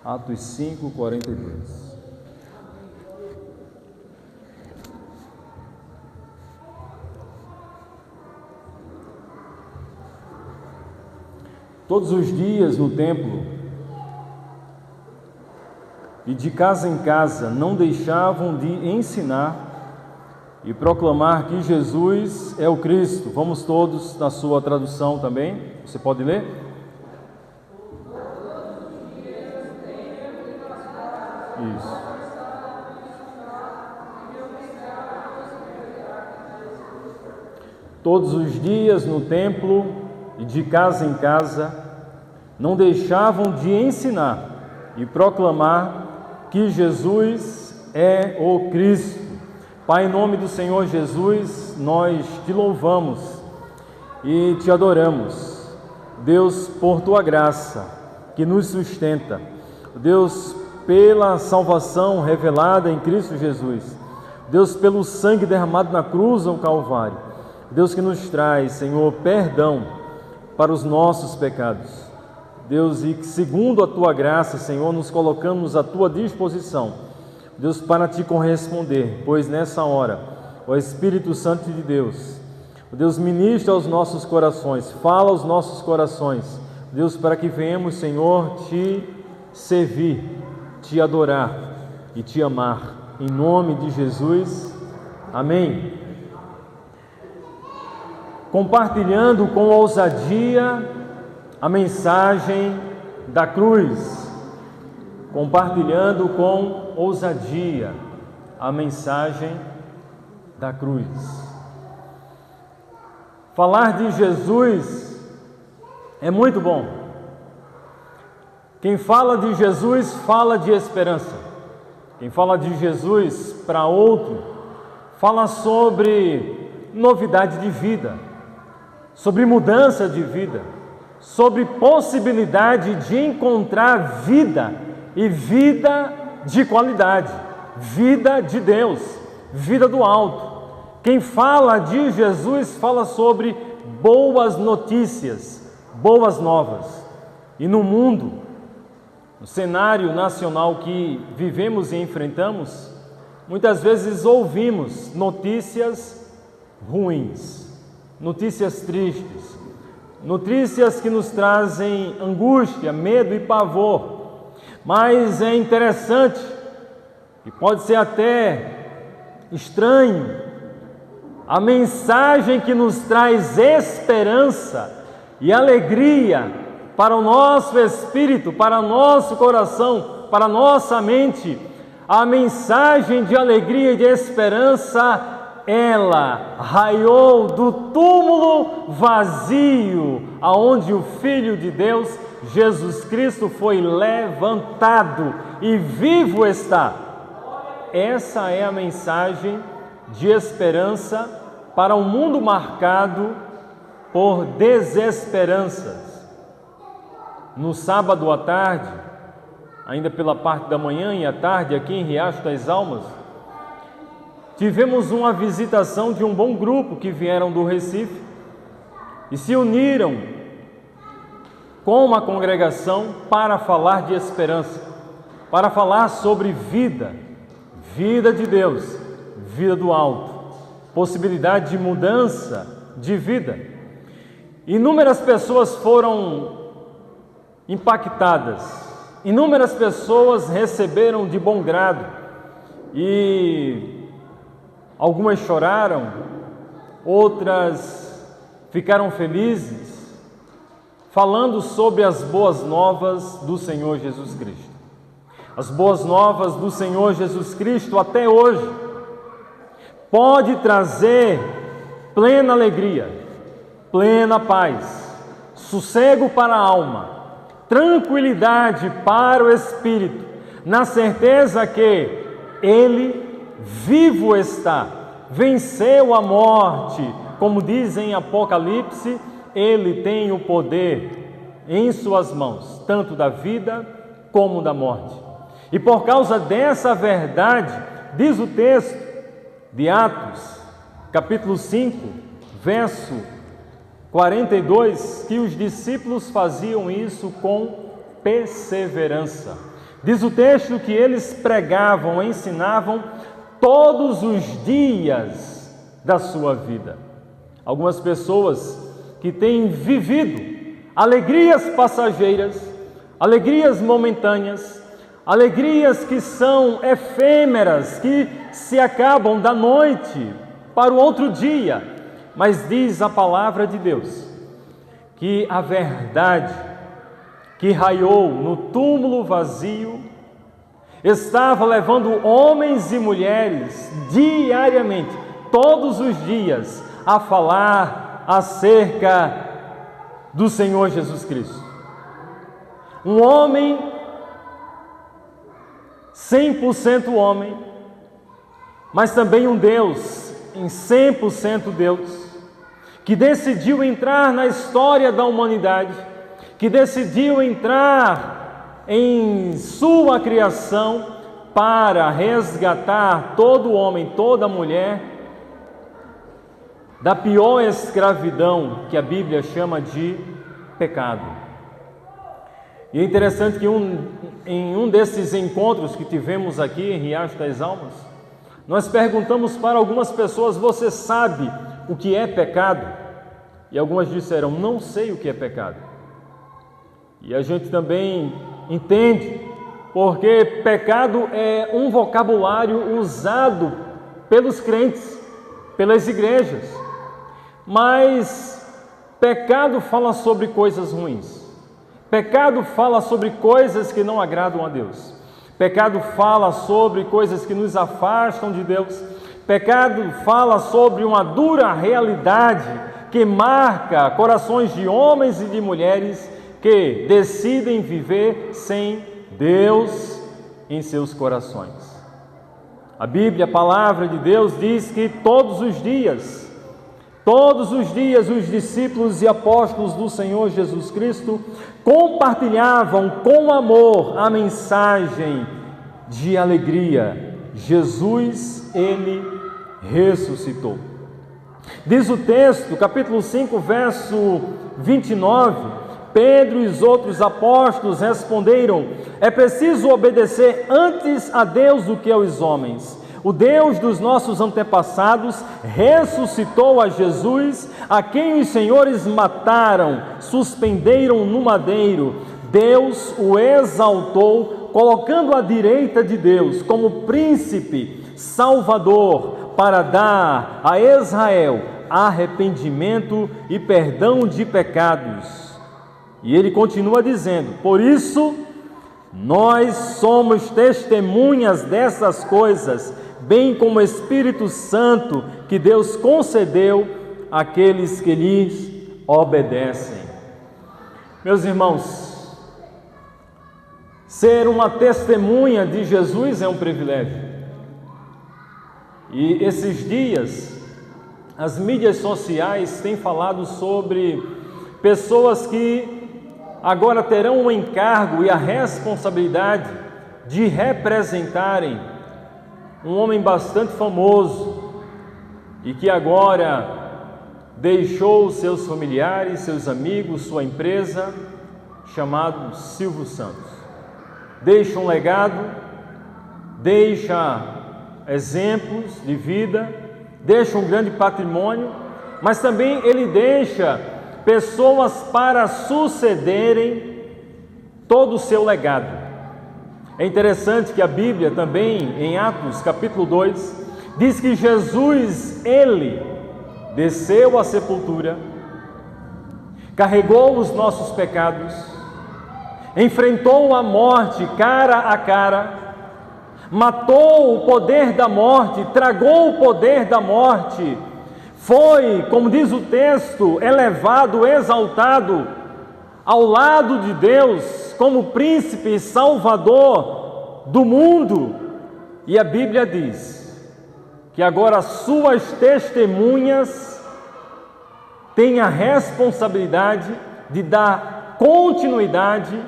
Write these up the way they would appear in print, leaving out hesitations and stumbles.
Atos 5, 42. Todos os dias no templo e de casa em casa não deixavam de ensinar e proclamar que Jesus é o Cristo. Vamos todos na sua tradução também. Você pode ler? Isso. Todos os dias no templo e de casa em casa não deixavam de ensinar e proclamar que Jesus é o Cristo. Pai, em nome do Senhor Jesus, nós te louvamos e te adoramos, Deus, por tua graça que nos sustenta, Deus, pela salvação revelada em Cristo Jesus, Deus, pelo sangue derramado na cruz ao Calvário, Deus, que nos traz, Senhor, perdão para os nossos pecados, Deus, e que segundo a tua graça, Senhor, nos colocamos à tua disposição, Deus, para te corresponder, pois nessa hora, o Espírito Santo de Deus, Deus, ministra aos nossos corações, fala aos nossos corações, Deus, para que venhamos, Senhor, te servir, te adorar e te amar, em nome de Jesus, amém. Compartilhando com ousadia a mensagem da cruz, compartilhando com ousadia a mensagem da cruz. Falar de Jesus é muito bom. Quem fala de Jesus fala de esperança. Quem fala de Jesus para outro fala sobre novidade de vida, sobre mudança de vida, sobre possibilidade de encontrar vida e vida de qualidade, vida de Deus, vida do alto. Quem fala de Jesus fala sobre boas notícias, boas novas. E no mundo, no cenário nacional que vivemos e enfrentamos, muitas vezes ouvimos notícias ruins, notícias tristes, notícias que nos trazem angústia, medo e pavor. Mas é interessante e pode ser até estranho a mensagem que nos traz esperança e alegria para o nosso espírito, para o nosso coração, para a nossa mente. A mensagem de alegria e de esperança, ela raiou do túmulo vazio, aonde o Filho de Deus, Jesus Cristo, foi levantado e vivo está. Essa é a mensagem de esperança para um mundo marcado por desesperanças. No sábado à tarde, ainda pela parte da manhã e à tarde, aqui em Riacho das Almas, tivemos uma visitação de um bom grupo que vieram do Recife e se uniram com uma congregação para falar de esperança, para falar sobre vida, vida de Deus, vida do alto, possibilidade de mudança de vida. Inúmeras pessoas foram impactadas, inúmeras pessoas receberam de bom grado e algumas choraram, outras ficaram felizes, falando sobre as boas novas do Senhor Jesus Cristo. As boas novas do Senhor Jesus Cristo até hoje pode trazer plena alegria, plena paz, sossego para a alma, tranquilidade para o espírito, na certeza que Ele vivo está, venceu a morte, como diz em Apocalipse, Ele tem o poder em suas mãos, tanto da vida como da morte. E por causa dessa verdade, diz o texto de Atos, capítulo 5, verso 42, que os discípulos faziam isso com perseverança. Diz o texto que eles pregavam, ensinavam todos os dias da sua vida. Algumas pessoas que têm vivido alegrias passageiras, alegrias momentâneas, alegrias que são efêmeras, que se acabam da noite para o outro dia. Mas diz a palavra de Deus que a verdade que raiou no túmulo vazio estava levando homens e mulheres diariamente, todos os dias, a falar acerca do Senhor Jesus Cristo. Um homem 100% homem, mas também um Deus em 100% Deus, que decidiu entrar na história da humanidade, que decidiu entrar em sua criação para resgatar todo homem, toda mulher da pior escravidão que a Bíblia chama de pecado. E é interessante que em um desses encontros que tivemos aqui em Riacho das Almas, nós perguntamos para algumas pessoas: você sabe o que é pecado? E algumas disseram: não sei o que é pecado. E a gente também entende, porque pecado é um vocabulário usado pelos crentes, pelas igrejas. Mas pecado fala sobre coisas ruins. Pecado fala sobre coisas que não agradam a Deus. Pecado fala sobre coisas que nos afastam de Deus. Pecado fala sobre uma dura realidade que marca corações de homens e de mulheres que decidem viver sem Deus em seus corações. A Bíblia, a palavra de Deus, diz que todos os dias os discípulos e apóstolos do Senhor Jesus Cristo compartilhavam com amor a mensagem de alegria. Jesus, Ele ressuscitou. Diz o texto, capítulo 5, verso 29, Pedro e os outros apóstolos responderam: é preciso obedecer antes a Deus do que aos homens. O Deus dos nossos antepassados ressuscitou a Jesus, a quem os senhores mataram, suspenderam no madeiro. Deus o exaltou, colocando à direita de Deus como príncipe salvador, para dar a Israel arrependimento e perdão de pecados. E ele continua dizendo: por isso nós somos testemunhas dessas coisas, bem como o Espírito Santo que Deus concedeu àqueles que lhes obedecem. Meus irmãos, ser uma testemunha de Jesus é um privilégio. E esses dias, as mídias sociais têm falado sobre pessoas que agora terão o encargo e a responsabilidade de representarem um homem bastante famoso e que agora deixou seus familiares, seus amigos, sua empresa, chamado Silvio Santos. Deixa um legado, deixa exemplos de vida, deixa um grande patrimônio, mas também ele deixa pessoas para sucederem todo o seu legado. É interessante que a Bíblia também, em Atos capítulo 2, diz que Jesus, Ele desceu à sepultura, carregou os nossos pecados, enfrentou a morte cara a cara, matou o poder da morte, tragou o poder da morte, foi, como diz o texto, elevado, exaltado ao lado de Deus como príncipe e salvador do mundo. E a Bíblia diz que agora suas testemunhas têm a responsabilidade de dar continuidade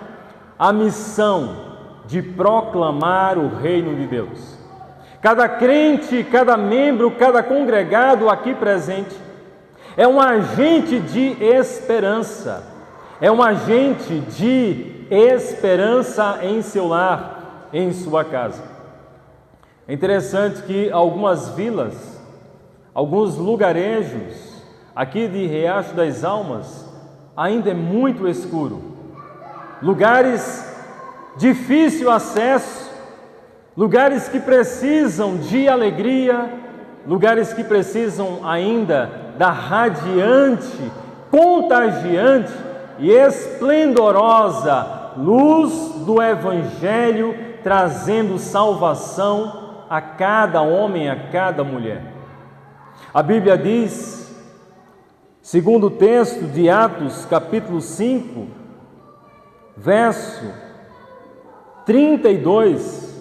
à missão de proclamar o reino de Deus. Cada crente, cada membro, cada congregado aqui presente é um agente de esperança, é um agente de esperança em seu lar, em sua casa. É interessante que algumas vilas, alguns lugarejos aqui de Riacho das Almas, ainda é muito escuro. Lugares difícil acesso, lugares que precisam de alegria, lugares que precisam ainda da radiante, contagiante e esplendorosa luz do Evangelho, trazendo salvação a cada homem, a cada mulher. A Bíblia diz, segundo o texto de Atos, capítulo 5, verso 32,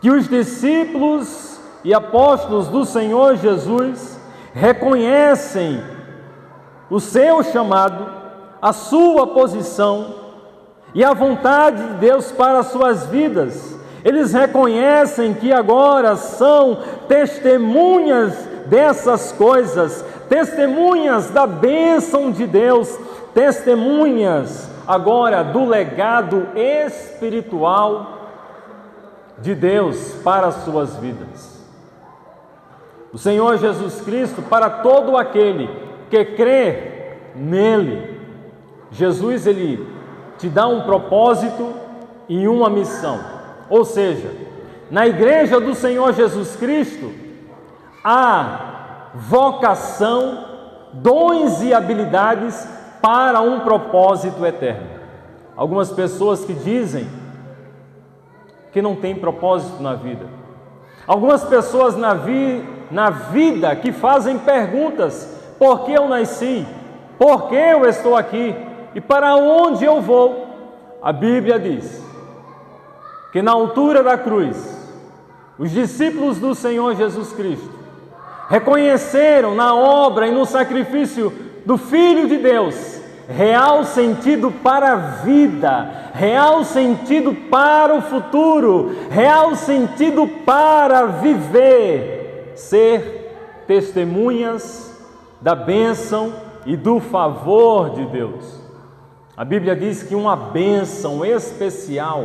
que os discípulos e apóstolos do Senhor Jesus reconhecem o seu chamado, a sua posição e a vontade de Deus para as suas vidas. Eles reconhecem que agora são testemunhas dessas coisas, testemunhas da bênção de Deus, testemunhas agora do legado espiritual de Deus para as suas vidas. O Senhor Jesus Cristo, para todo aquele que crê nele, Jesus, ele te dá um propósito e uma missão. Ou seja, na igreja do Senhor Jesus Cristo, há vocação, dons e habilidades para um propósito eterno. Algumas pessoas que dizem que não tem propósito na vida. Algumas pessoas na vida que fazem perguntas: por que eu nasci? Por que eu estou aqui? E para onde eu vou? A Bíblia diz que na altura da cruz, os discípulos do Senhor Jesus Cristo reconheceram na obra e no sacrifício do Filho de Deus real sentido para a vida, real sentido para o futuro, real sentido para viver, ser testemunhas da bênção e do favor de Deus. A Bíblia diz que uma bênção especial,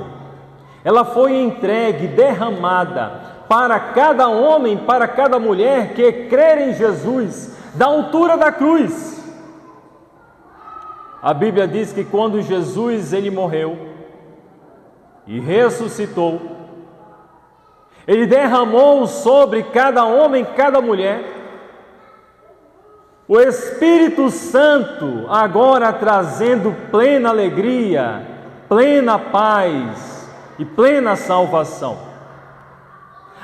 ela foi entregue, derramada para cada homem, para cada mulher que crer em Jesus, da altura da cruz. A Bíblia diz que quando Jesus ele morreu e ressuscitou, ele derramou sobre cada homem, cada mulher, o Espírito Santo, agora trazendo plena alegria, plena paz e plena salvação.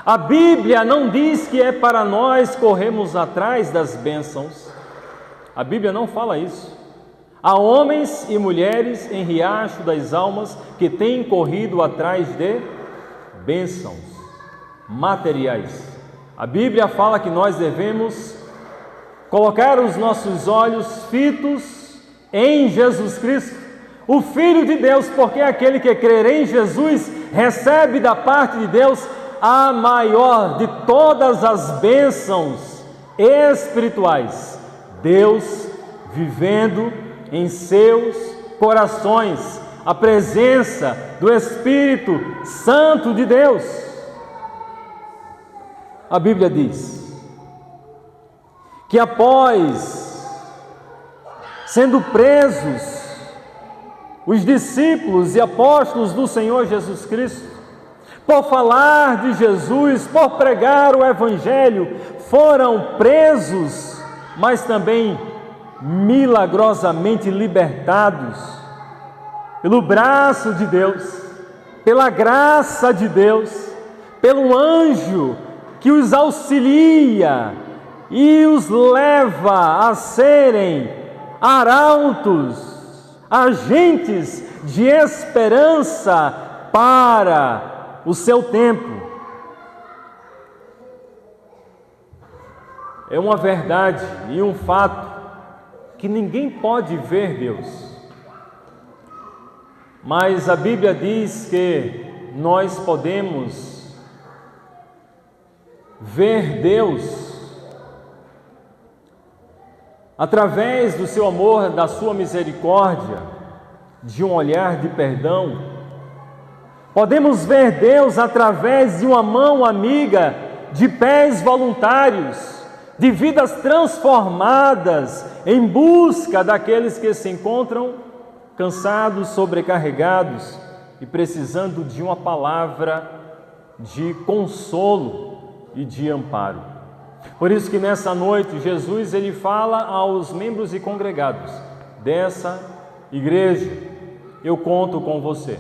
A Bíblia não diz que é para nós corrermos atrás das bênçãos. A Bíblia não fala isso. Há homens e mulheres em Riacho das Almas que têm corrido atrás de bênçãos materiais. A Bíblia fala que nós devemos colocar os nossos olhos fitos em Jesus Cristo, o Filho de Deus, porque aquele que crer em Jesus recebe da parte de Deus a maior de todas as bênçãos espirituais. Deus vivendo em seus corações, a presença do Espírito Santo de Deus. A Bíblia diz que após sendo presos, os discípulos e apóstolos do Senhor Jesus Cristo, por falar de Jesus, por pregar o Evangelho, foram presos, mas também milagrosamente libertados pelo braço de Deus, pela graça de Deus, pelo anjo que os auxilia e os leva a serem arautos, agentes de esperança para o seu tempo. É uma verdade e um fato que ninguém pode ver Deus, mas a Bíblia diz que nós podemos ver Deus através do seu amor, da sua misericórdia, de um olhar de perdão. Podemos ver Deus através de uma mão amiga, de pés voluntários, de vidas transformadas em busca daqueles que se encontram cansados, sobrecarregados e precisando de uma palavra de consolo e de amparo. Por isso que nessa noite Jesus ele fala aos membros e congregados dessa igreja: eu conto com você.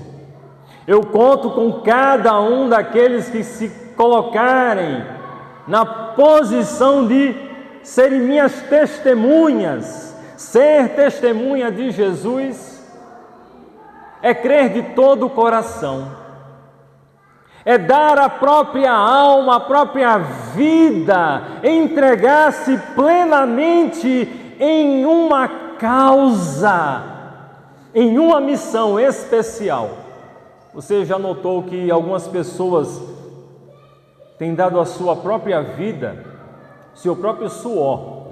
Eu conto com cada um daqueles que se colocarem na posição de serem minhas testemunhas. Ser testemunha de Jesus é crer de todo o coração, é dar a própria alma, a própria vida, entregar-se plenamente em uma causa, em uma missão especial. Você já notou que algumas pessoas têm dado a sua própria vida, seu próprio suor,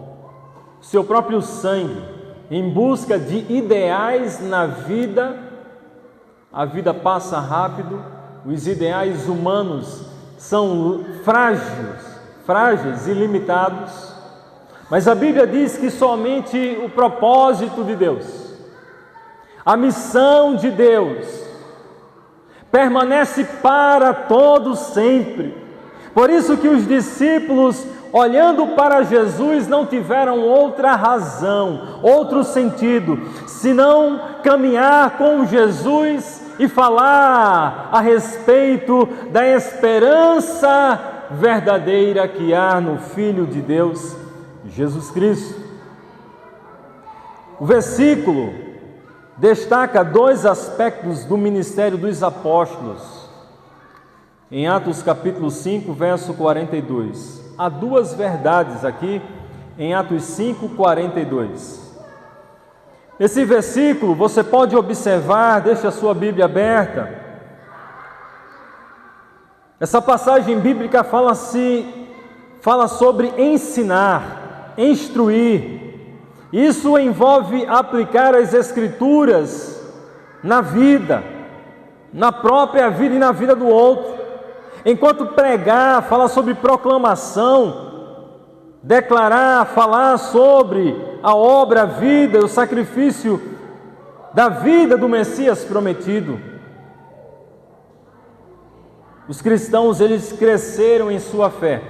seu próprio sangue, em busca de ideais na vida? A vida passa rápido, os ideais humanos são frágeis e limitados, mas a Bíblia diz que somente o propósito de Deus, a missão de Deus, permanece para todo sempre. Por isso que os discípulos, olhando para Jesus, não tiveram outra razão, outro sentido, senão caminhar com Jesus e falar a respeito da esperança verdadeira que há no Filho de Deus, Jesus Cristo. O versículo destaca dois aspectos do ministério dos apóstolos. Em Atos capítulo 5, verso 42. Há duas verdades aqui em Atos 5, 42. Esse versículo você pode observar, deixe a sua Bíblia aberta. Essa passagem bíblica fala sobre ensinar, instruir. Isso envolve aplicar as Escrituras na vida, na própria vida e na vida do outro. Enquanto pregar, falar sobre proclamação, declarar, falar sobre a obra, a vida, o sacrifício da vida do Messias prometido. Os cristãos, eles cresceram em sua fé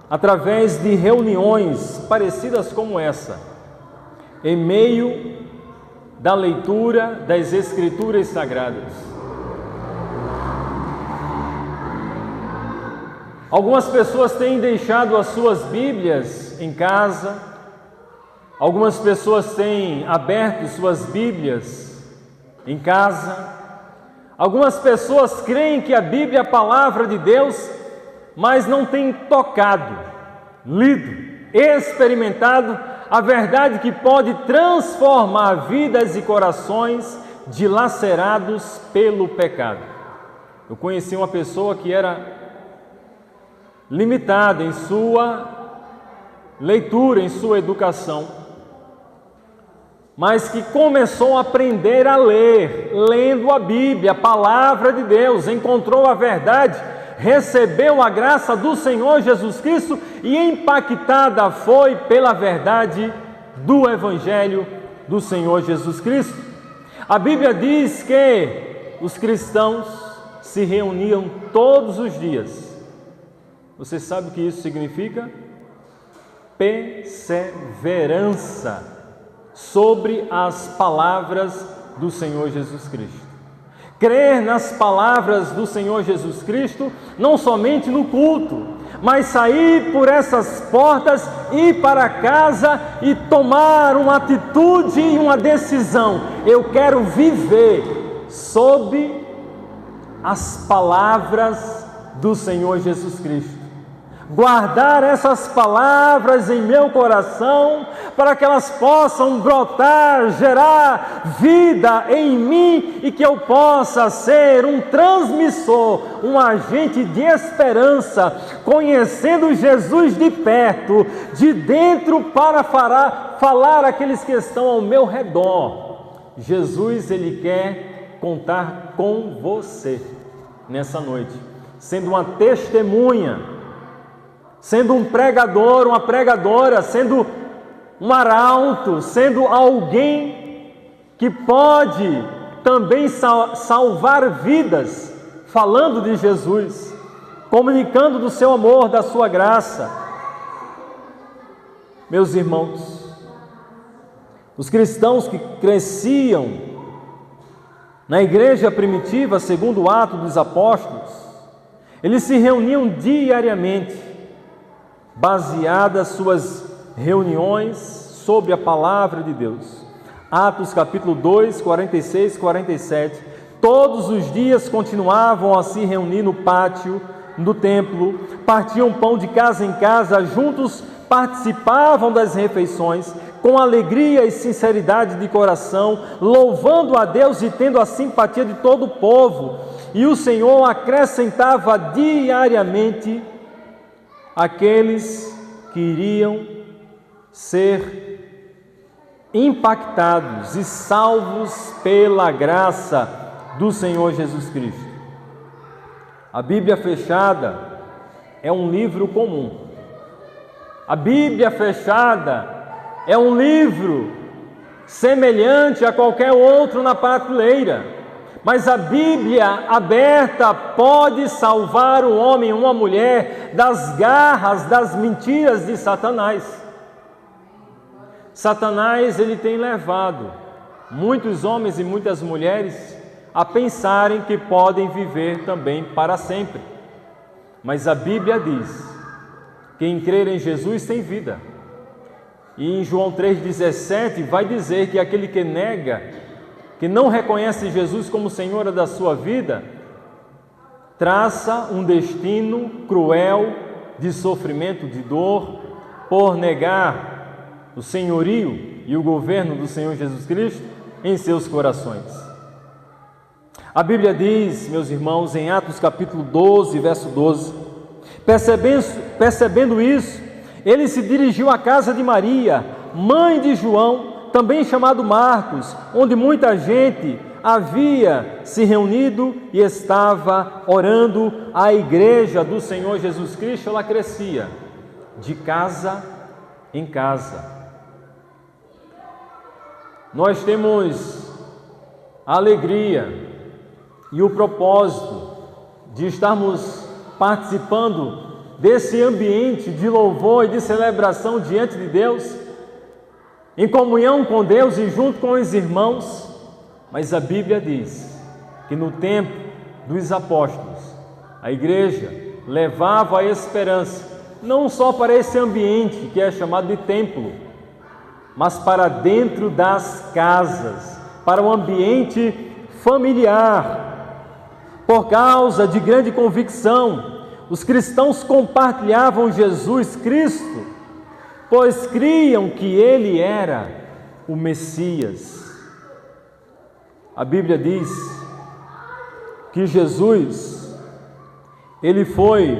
através de reuniões parecidas como essa, em meio da leitura das Escrituras Sagradas. Algumas pessoas têm deixado as suas Bíblias em casa, algumas pessoas têm aberto suas Bíblias em casa, algumas pessoas creem que a Bíblia é a palavra de Deus, mas não têm tocado, lido, experimentado a verdade que pode transformar vidas e corações dilacerados pelo pecado. Eu conheci uma pessoa que era limitada em sua leitura, em sua educação, mas que começou a aprender a ler, lendo a Bíblia, a palavra de Deus, encontrou a verdade, recebeu a graça do Senhor Jesus Cristo e impactada foi pela verdade do Evangelho do Senhor Jesus Cristo. A Bíblia diz que os cristãos se reuniam todos os dias. Você sabe o que isso significa? Perseverança sobre as palavras do Senhor Jesus Cristo. Crer nas palavras do Senhor Jesus Cristo, não somente no culto, mas sair por essas portas, ir para casa e tomar uma atitude e uma decisão. Eu quero viver sob as palavras do Senhor Jesus Cristo. guardar essas palavras em meu coração, para que elas possam brotar, gerar vida em mim e que eu possa ser um transmissor, um agente de esperança, conhecendo Jesus de perto, de dentro, para falar àqueles que estão ao meu redor. Jesus, Ele quer contar com você nessa noite, sendo uma testemunha, sendo um pregador, uma pregadora, sendo um arauto, sendo alguém que pode também salvar vidas, falando de Jesus, comunicando do seu amor, da sua graça. Meus irmãos, os cristãos que cresciam na igreja primitiva, segundo o Atos dos Apóstolos, eles se reuniam diariamente, baseadas suas reuniões sobre a palavra de Deus. Atos capítulo 2, 46, 47. Todos os dias continuavam a se reunir no pátio do templo, partiam pão de casa em casa, juntos participavam das refeições, com alegria e sinceridade de coração, louvando a Deus e tendo a simpatia de todo o povo. E o Senhor acrescentava diariamente aqueles que iriam ser impactados e salvos pela graça do Senhor Jesus Cristo. A Bíblia fechada é um livro comum. A Bíblia fechada é um livro semelhante a qualquer outro na prateleira. Mas a Bíblia aberta pode salvar um homem ou uma mulher das garras, das mentiras de Satanás. Satanás, ele tem levado muitos homens e muitas mulheres a pensarem que podem viver também para sempre. Mas a Bíblia diz: quem crer em Jesus tem vida. E em João 3,17 vai dizer que aquele que nega, que não reconhece Jesus como Senhor da sua vida, traça um destino cruel de sofrimento, de dor, por negar o senhorio e o governo do Senhor Jesus Cristo em seus corações. A Bíblia diz, meus irmãos, em Atos capítulo 12, verso 12, percebendo isso, ele se dirigiu à casa de Maria, mãe de João, também chamado Marcos, onde muita gente havia se reunido e estava orando. A igreja do Senhor Jesus Cristo, ela crescia de casa em casa. Nós temos a alegria e o propósito de estarmos participando desse ambiente de louvor e de celebração diante de Deus, em comunhão com Deus e junto com os irmãos. Mas a Bíblia diz que no tempo dos apóstolos, a igreja levava a esperança não só para esse ambiente que é chamado de templo, mas para dentro das casas, para o ambiente familiar. Por causa de grande convicção, os cristãos compartilhavam Jesus Cristo, pois criam que Ele era o Messias. A Bíblia diz que Jesus, Ele foi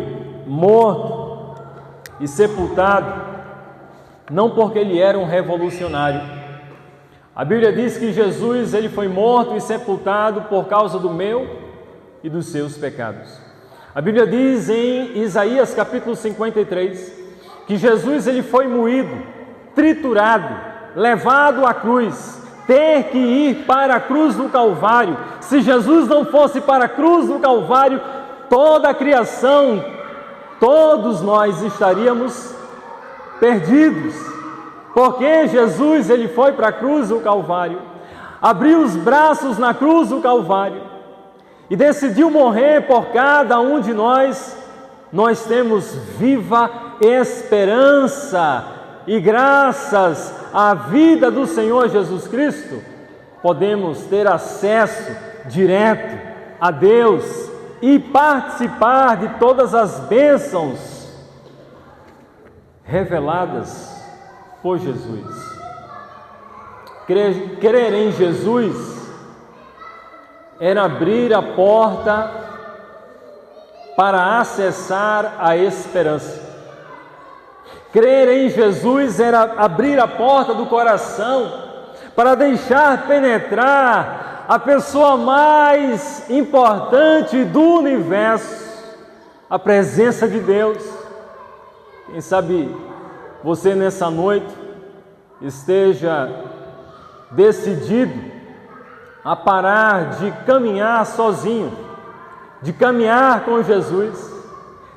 morto e sepultado, não porque Ele era um revolucionário. A Bíblia diz que Jesus, Ele foi morto e sepultado por causa do meu e dos seus pecados. A Bíblia diz em Isaías capítulo 53, que Jesus, ele foi moído, triturado, levado à cruz, ter que ir para a cruz do Calvário. Se Jesus não fosse para a cruz do Calvário, toda a criação, todos nós estaríamos perdidos, porque Jesus, ele foi para a cruz do Calvário, abriu os braços na cruz do Calvário e decidiu morrer por cada um de nós. Nós temos viva esperança e graças à vida do Senhor Jesus Cristo, podemos ter acesso direto a Deus e participar de todas as bênçãos reveladas por Jesus. Crer em Jesus era abrir a porta para acessar a esperança. Crer em Jesus era abrir a porta do coração para deixar penetrar a pessoa mais importante do universo, a presença de Deus. Quem sabe você nessa noite esteja decidido a parar de caminhar sozinho, de caminhar com Jesus,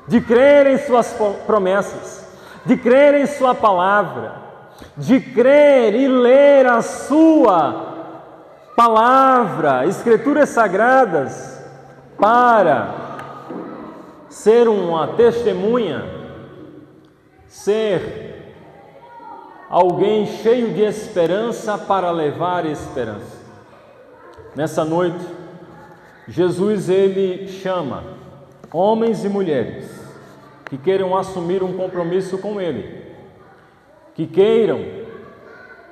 de crer em suas promessas, de crer em sua palavra, de crer e ler a sua palavra, escrituras sagradas, para ser uma testemunha, ser alguém cheio de esperança para levar esperança. Nessa noite, Jesus ele chama homens e mulheres que queiram assumir um compromisso com Ele, que queiram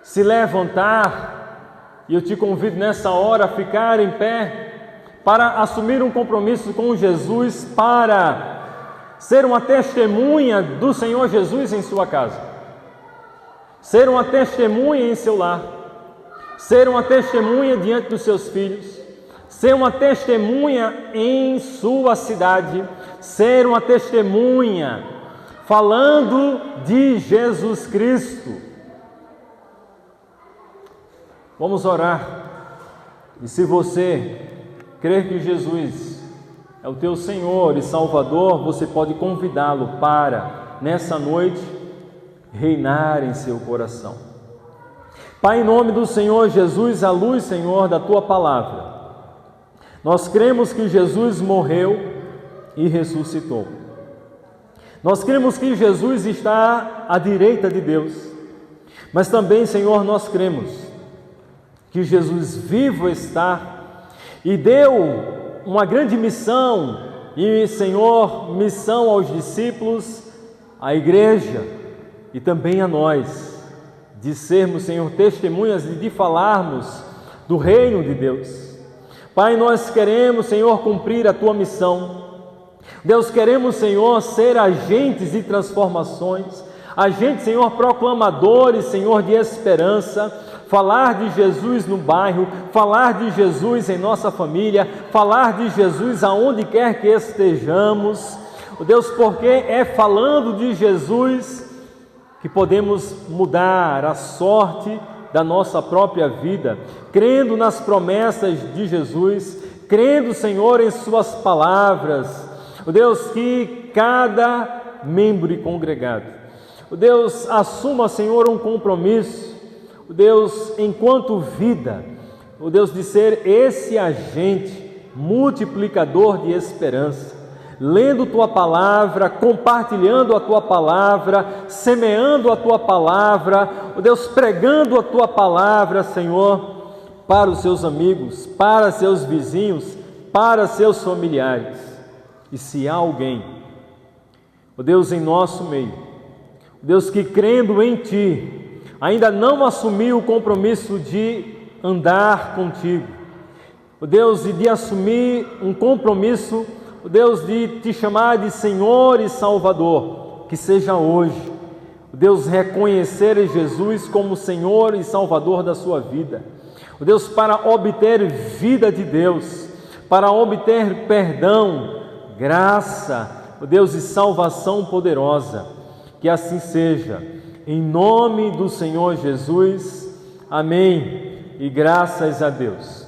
se levantar, e eu te convido nessa hora a ficar em pé para assumir um compromisso com Jesus, para ser uma testemunha do Senhor Jesus em sua casa, ser uma testemunha em seu lar, ser uma testemunha diante dos seus filhos, ser uma testemunha em sua cidade, ser uma testemunha falando de Jesus Cristo. Vamos orar. E se você crer que Jesus é o teu Senhor e Salvador, você pode convidá-lo para, nessa noite, reinar em seu coração. Pai, em nome do Senhor Jesus, à luz, Senhor, da tua palavra, nós cremos que Jesus morreu e ressuscitou. Nós cremos que Jesus está à direita de Deus, mas também, Senhor, nós cremos que Jesus vivo está e deu uma grande missão, e, Senhor, missão aos discípulos, à igreja e também a nós, de sermos, Senhor, testemunhas e de falarmos do reino de Deus. Pai, nós queremos, Senhor, cumprir a tua missão. Deus, queremos, Senhor, ser agentes de transformações, agentes, Senhor, proclamadores, Senhor, de esperança, falar de Jesus no bairro, falar de Jesus em nossa família, falar de Jesus aonde quer que estejamos. Deus, porque é falando de Jesus que podemos mudar a sorte da nossa própria vida, crendo nas promessas de Jesus, crendo, Senhor, em suas palavras. O Deus, que cada membro e congregado, o Deus, assuma, Senhor, um compromisso, o Deus, enquanto vida, o Deus, de ser esse agente multiplicador de esperança, lendo tua palavra, compartilhando a tua palavra, semeando a tua palavra, ó Deus, pregando a tua palavra, Senhor, para os seus amigos, para seus vizinhos, para seus familiares. E se há alguém, ó Deus, em nosso meio, Deus, que crendo em Ti, ainda não assumiu o compromisso de andar contigo, ó Deus, e de assumir um compromisso, Deus, de te chamar de Senhor e Salvador, que seja hoje, Deus, reconhecer Jesus como Senhor e Salvador da sua vida, Deus, para obter vida de Deus, para obter perdão, graça, Deus, e salvação poderosa. Que assim seja, em nome do Senhor Jesus, amém, e graças a Deus.